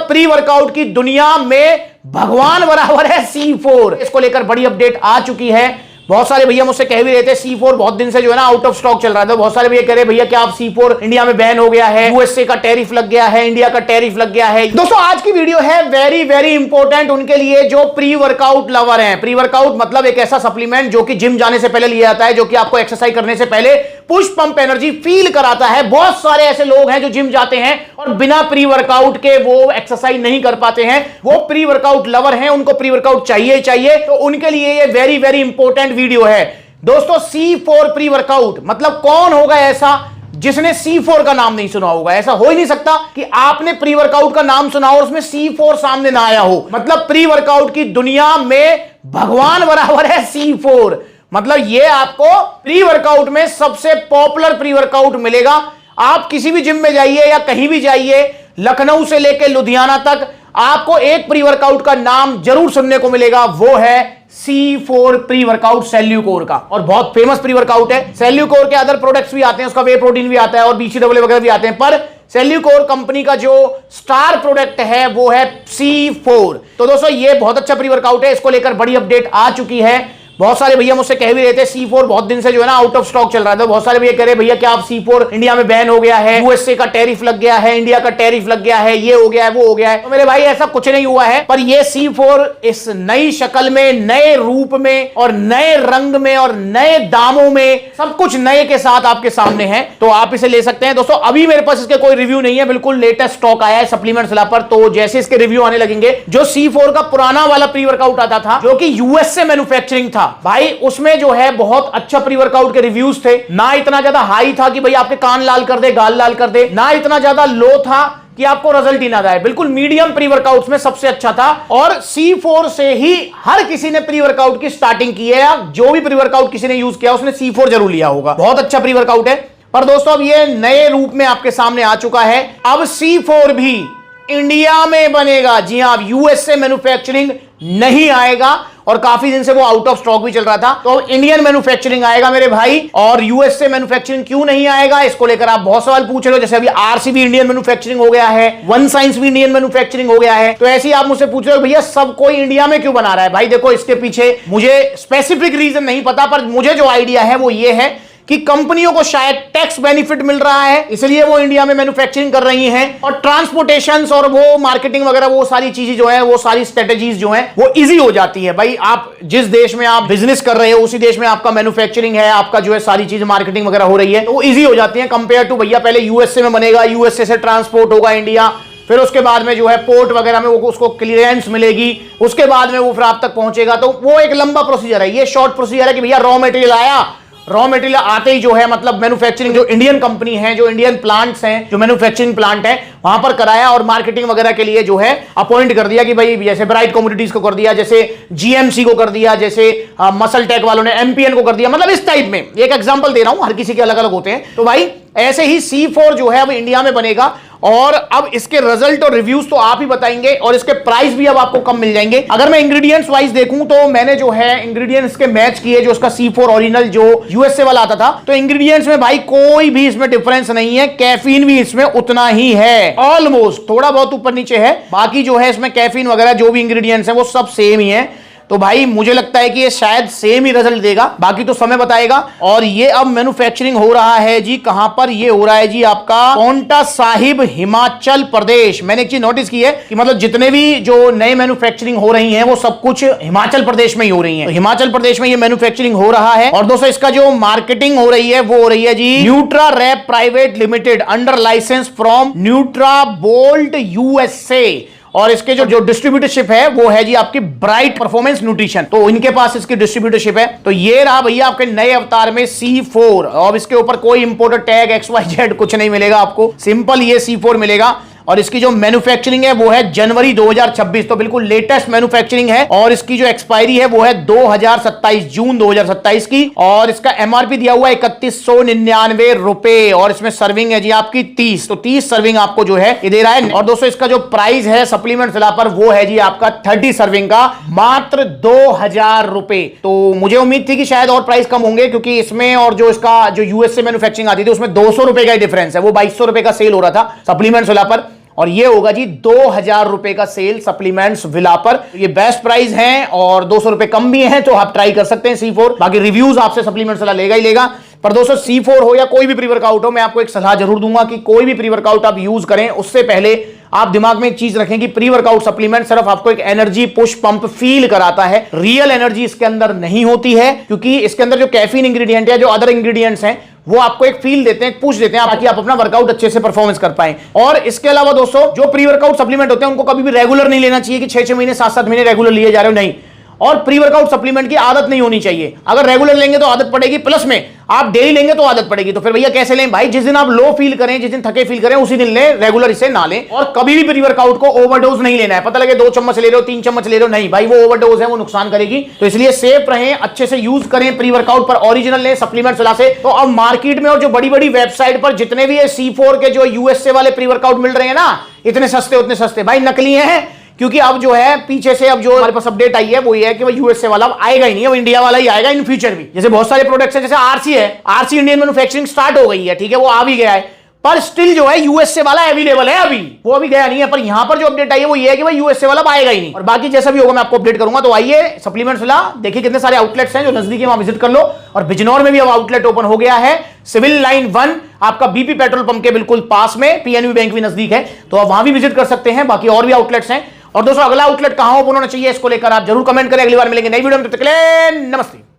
मतलब pre workout की दुनिया में भगवान बराबर है C4। इसको लेकर बड़ी अपडेट आ चुकी है। बहुत सारे भैया मुझसे कह भी रहे थे C4 बहुत दिन से जो है ना आउट ऑफ स्टॉक चल रहा था। बहुत सारे भैया कह रहे भैया क्या आप C4 इंडिया में बैन हो गया है, यूएसए का टैरिफ लग गया है, इंडिया का टैरिफ लग गया है। दोस्तों आज की वीडियो है वेरी वेरी इंपॉर्टेंट उनके लिए जो प्री वर्कआउट लवर हैं। प्री वर्कआउट मतलब एक ऐसा सप्लीमेंट जो कि जिम जाने से पहले लिया जाता है, जो कि आपको एक्सरसाइज करने से पहले पुश पंप एनर्जी फील कराता है। बहुत सारे ऐसे लोग हैं जो जिम जाते हैं और बिना प्री वर्कआउट के वो एक्सरसाइज नहीं कर पाते हैं। वो प्री वर्कआउट लवर हैं, उनको प्री वर्कआउट चाहिए चाहिए, तो उनके लिए ये वेरी वेरी इंपॉर्टेंट वीडियो है। दोस्तों C4 प्री वर्कआउट मतलब कौन होगा ऐसा जिसने C4 का नाम नहीं सुना होगा। ऐसा हो ही नहीं सकता कि आपने प्री वर्कआउट का नाम सुना हो और उसमें C4 सामने ना आया हो। मतलब प्री वर्कआउट की दुनिया में भगवान बराबर है C4। मतलब ये आपको प्री वर्कआउट में सबसे पॉपुलर प्री वर्कआउट मिलेगा। आप किसी भी जिम में जाइए या कहीं भी जाइए, लखनऊ से लेकर लुधियाना तक आपको एक प्री वर्कआउट का नाम जरूर सुनने को मिलेगा, वो है C4 प्री वर्कआउट सेल्यूकोर का। और बहुत फेमस प्री वर्कआउट है। सेल्यूकोर के अदर प्रोडक्ट्स भी आते हैं, उसका वे प्रोटीन भी आता है और BCAA वगैरह भी आते हैं, पर सेल्यूकोर कंपनी का जो स्टार प्रोडक्ट है वो है C4। तो दोस्तों ये बहुत अच्छा प्री वर्कआउट है। इसको लेकर बड़ी अपडेट आ चुकी है। बहुत सारे भैया मुझसे कह भी रहे थे C4 बहुत दिन से जो है ना आउट ऑफ स्टॉक चल रहा था। बहुत सारे भैया कह रहे भैया क्या आप C4 इंडिया में बैन हो गया है, यूएसए का टैरिफ लग गया है, इंडिया का टैरिफ लग गया है, ये हो गया है, वो हो गया है। तो मेरे भाई ऐसा कुछ नहीं हुआ है, पर ये C4 इस नई शक्ल में, नए रूप में और नए रंग में और नए दामों में, सब कुछ नए के साथ आपके सामने है, तो आप इसे ले सकते हैं। दोस्तों अभी मेरे पास इसके कोई रिव्यू नहीं है, बिल्कुल लेटेस्ट स्टॉक आया है सप्लीमेंट्स ला पर, तो जैसे इसके रिव्यू आने लगेंगे। जो C4 का पुराना वाला प्री वर्कआउट आता था जो कि यूएस से मैन्युफैक्चरिंग था, भाई उसमें जो है बहुत अच्छा प्री वर्कआउट के रिव्यूज थे। ना इतना ज्यादा हाई था कि भाई आपके कान लाल कर दे, गाल लाल कर दे, ना इतना ज्यादा लो था कि आपको रिजल्ट ही ना आए। बिल्कुल मीडियम प्री वर्कआउट्स में सबसे अच्छा था। और C4 से ही हर किसी ने प्री वर्कआउट की स्टार्टिंग की है। जो भी प्री वर्कआउट किसी ने यूज किया उसने C4 जरूर लिया होगा। बहुत अच्छा प्री वर्कआउट है। पर दोस्तों अब ये नए रूप में आपके सामने आ चुका है। अब C4 भी इंडिया में बनेगा। जी हां, यूएसए मैन्युफैक्चरिंग नहीं आएगा और काफी दिन से वो आउट ऑफ स्टॉक भी चल रहा था। तो इंडियन मैन्युफैक्चरिंग आएगा मेरे भाई। और यूएसए मैन्युफैक्चरिंग क्यों नहीं आएगा, इसको लेकर आप बहुत सवाल पूछ रहे हो। जैसे अभी RC भी इंडियन मैन्युफैक्चरिंग हो गया है, वन साइंस भी इंडियन मैन्युफैक्चरिंग हो गया है, तो ऐसे ही आप मुझसे पूछ रहे हो भैया सब कोई इंडिया में क्यों बना रहा है। भाई देखो इसके पीछे मुझे स्पेसिफिक रीजन नहीं पता, पर मुझे जो आइडिया है वो ये है कि कंपनियों को शायद टैक्स बेनिफिट मिल रहा है, इसलिए वो इंडिया में मैन्युफैक्चरिंग कर रही हैं। और ट्रांसपोर्टेशन और वो मार्केटिंग वगैरह वो सारी चीजें जो है, वो सारी स्ट्रेटेजीज जो है वो इजी हो जाती है। भाई आप जिस देश में आप बिजनेस कर रहे हो उसी देश में आपका मैन्युफैक्चरिंग है, आपका जो है सारी चीज मार्केटिंग वगैरह हो रही है, तो वो इजी हो जाती है कंपेयर टू भैया पहले यूएसए में बनेगा, यूएसए से ट्रांसपोर्ट होगा इंडिया, फिर उसके बाद में जो है पोर्ट वगैरह में वो उसको क्लियरेंस मिलेगी, उसके बाद में वो फिर आप तक पहुंचेगा। तो वो एक लंबा प्रोसीजर है। ये शॉर्ट प्रोसीजर है कि भैया रॉ मटेरियल आया, रॉ मटेरियल आते ही जो है मतलब मैन्युफैक्चरिंग जो इंडियन कंपनी है, जो इंडियन प्लांट्स हैं, जो मैन्युफैक्चरिंग प्लांट है वहां पर कराया और मार्केटिंग वगैरह के लिए जो है अपॉइंट कर दिया कि भाई जैसे ब्राइट कमोडिटीज को कर दिया, जैसे GMC को कर दिया, जैसे मसल टेक वालों ने MPN को कर दिया। मतलब इस टाइप में एक एग्जांपल दे रहा हूं, हर किसी के अलग अलग होते हैं। तो भाई ऐसे ही C4 जो है अब इंडिया में बनेगा और अब इसके रिजल्ट और रिव्यूज तो आप ही बताएंगे और इसके प्राइस भी अब आपको कम मिल जाएंगे। अगर मैं इंग्रेडिएंट्स वाइज देखूं तो मैंने जो है इंग्रेडिएंट्स के मैच किए, जो उसका C4 ओरिजिनल जो यूएसए वाला आता था, तो इंग्रेडिएंट्स में भाई कोई भी इसमें डिफरेंस नहीं है। कैफीन भी इसमें उतना ही है, ऑलमोस्ट, थोड़ा बहुत ऊपर नीचे है, बाकी जो है इसमें कैफीन वगैरह जो भी इंग्रेडिएंट्स है वो सब सेम ही है। तो भाई मुझे लगता है कि ये शायद सेम ही रिजल्ट देगा, बाकी तो समय बताएगा। और ये अब मैन्युफैक्चरिंग हो रहा है जी, कहां पर ये हो रहा है जी, आपका पांवटा साहिब हिमाचल प्रदेश। मैंने एक चीज नोटिस की है कि मतलब जितने भी जो नए मैन्युफैक्चरिंग हो रही है वो सब कुछ हिमाचल प्रदेश में ही हो रही है। तो हिमाचल प्रदेश में ये मैन्युफैक्चरिंग हो रहा है। और दोस्तों इसका जो मार्केटिंग हो रही है वो हो रही है जी Nutra Wrap private limited under licence from Nutra Bolt USA. और इसके जो डिस्ट्रीब्यूटरशिप है वो है जी आपकी ब्राइट परफॉर्मेंस न्यूट्रिशन, तो इनके पास इसकी डिस्ट्रीब्यूटरशिप है। तो ये रहा भैया आपके नए अवतार में C4। और इसके ऊपर कोई इंपोर्टेड टैग XYZ कुछ नहीं मिलेगा आपको, सिंपल ये C4 मिलेगा। और इसकी जो मैन्युफैक्चरिंग है वो है जनवरी 2026, तो बिल्कुल लेटेस्ट मैन्युफैक्चरिंग है। और इसकी जो एक्सपायरी है वो है 2027, जून 2027 की। और इसका MRP दिया हुआ है 3199 रुपए। और इसमें सर्विंग है जी आपकी 30, तो 30 सर्विंग आपको जो है ये दे रहा है। और दोस्तों इसका जो प्राइस है सप्लीमेंट जिला पर वो है जी आपका 30 सर्विंग का मात्र 2000 रुपए। तो मुझे उम्मीद थी कि शायद और प्राइस कम होंगे, क्योंकि इसमें और जो इसका जो यूएसए मैन्युफैक्चरिंग आती थी उसमें 200 रुपए का डिफरेंस है। वो 2200 रुपए का सेल हो रहा था सप्लीमेंट जिला पर, और ये होगा जी 2000 रुपए का सेल सप्लीमेंट्स विला पर। ये बेस्ट प्राइस है और 200 रुपए कम भी है, तो आप ट्राई कर सकते हैं C4। बाकी रिव्यूज आपसे सप्लीमेंट्स वाला लेगा ही लेगा। पर दोस्तों C4 हो या कोई भी प्री वर्कआउट हो, मैं आपको एक सलाह जरूर दूंगा कि कोई भी प्री वर्कआउट आप यूज करें उससे पहले आप दिमाग में एक चीज रखें कि प्री वर्कआउट सप्लीमेंट सिर्फ आपको एक एनर्जी पुश पंप फील कराता है, रियल एनर्जी इसके अंदर नहीं होती है, क्योंकि इसके अंदर जो कैफीन इंग्रेडिएंट है, जो अदर इंग्रेडिएंट्स हैं, वो आपको एक फील देते हैं, पुश देते हैं, ताकि आप अपना वर्कआउट अच्छे से परफॉर्मेंस कर पाएं। और इसके अलावा दोस्तों जो प्री वर्कआउट सप्लीमेंट होते हैं उनको कभी भी रेगुलर नहीं लेना चाहिए कि 6-6 महीने 7-7 महीने रेगुलर लिए जा रहे हो, नहीं। और प्री वर्कआउट सप्लीमेंट की आदत नहीं होनी चाहिए। अगर रेगुलर लेंगे तो आदत पड़ेगी, प्लस में आप डेली लेंगे तो आदत पड़ेगी। तो फिर भैया कैसे लें भाई? जिस दिन आप लो फील करें, जिस दिन थके फील करें, उसी दिन लें, रेगुलर इसे ना लें। और कभी भी प्री वर्कआउट को ओवरडोज नहीं लेना है। पता लगे 2 चम्मच ले रहे हो, 3 चम्मच ले रहे हो, नहीं भाई, वो ओवरडोज है, वो नुकसान करेगी। तो इसलिए सेफ रहें, अच्छे से यूज करें प्री वर्कआउट पर, ओरिजिनल लें सप्लीमेंट सलाह से। तो अब मार्केट में और जो बड़ी बड़ी वेबसाइट पर जितने भी C4 के जो यूएसए वाले प्री वर्कआउट मिल रहे हैं ना, इतने सस्ते उतने सस्ते भाई नकली हैं। क्योंकि अब जो है पीछे से अब जो हमारे पास अपडेट आई है वो ये है कि वो यूएसए वाला अब आएगा ही नहीं, वो इंडिया वाला ही आएगा इन फ्यूचर भी। जैसे बहुत सारे प्रोडक्ट्स हैं, जैसे आरसी है, आरसी इंडियन मैन्युफैक्चरिंग स्टार्ट हो गई है, ठीक है, वो आ भी गया है, पर स्टिल जो है यूएसए वाला अवेलेबल है, अभी वो अभी गया नहीं है। पर यहां पर जो अपडेट आई है वो ये है कि भाई यूएसए वाला आएगा ही नहीं। और बाकी जैसा भी होगा मैं आपको अपडेट करूंगा। तो आइए सप्लीमेंट्स वाला देखिए कितने सारे आउटलेट्स हैं जो नजदीक है, वहां विजिट कर लो। और बिजनौर में भी अब आउटलेट ओपन हो गया है, सिविल लाइन 1 आपका बीपी पेट्रोल पंप के बिल्कुल पास में, पीएनबी बैंक भी नजदीक है, तो आप वहां भी विजिट कर सकते हैं। बाकी और भी आउटलेट्स हैं। और दोस्तों अगला आउटलेट कहां ओपन होना चाहिए इसको लेकर आप जरूर कमेंट करें। अगली बार मिलेंगे नई वीडियो में, तब तक के लिए नमस्ते।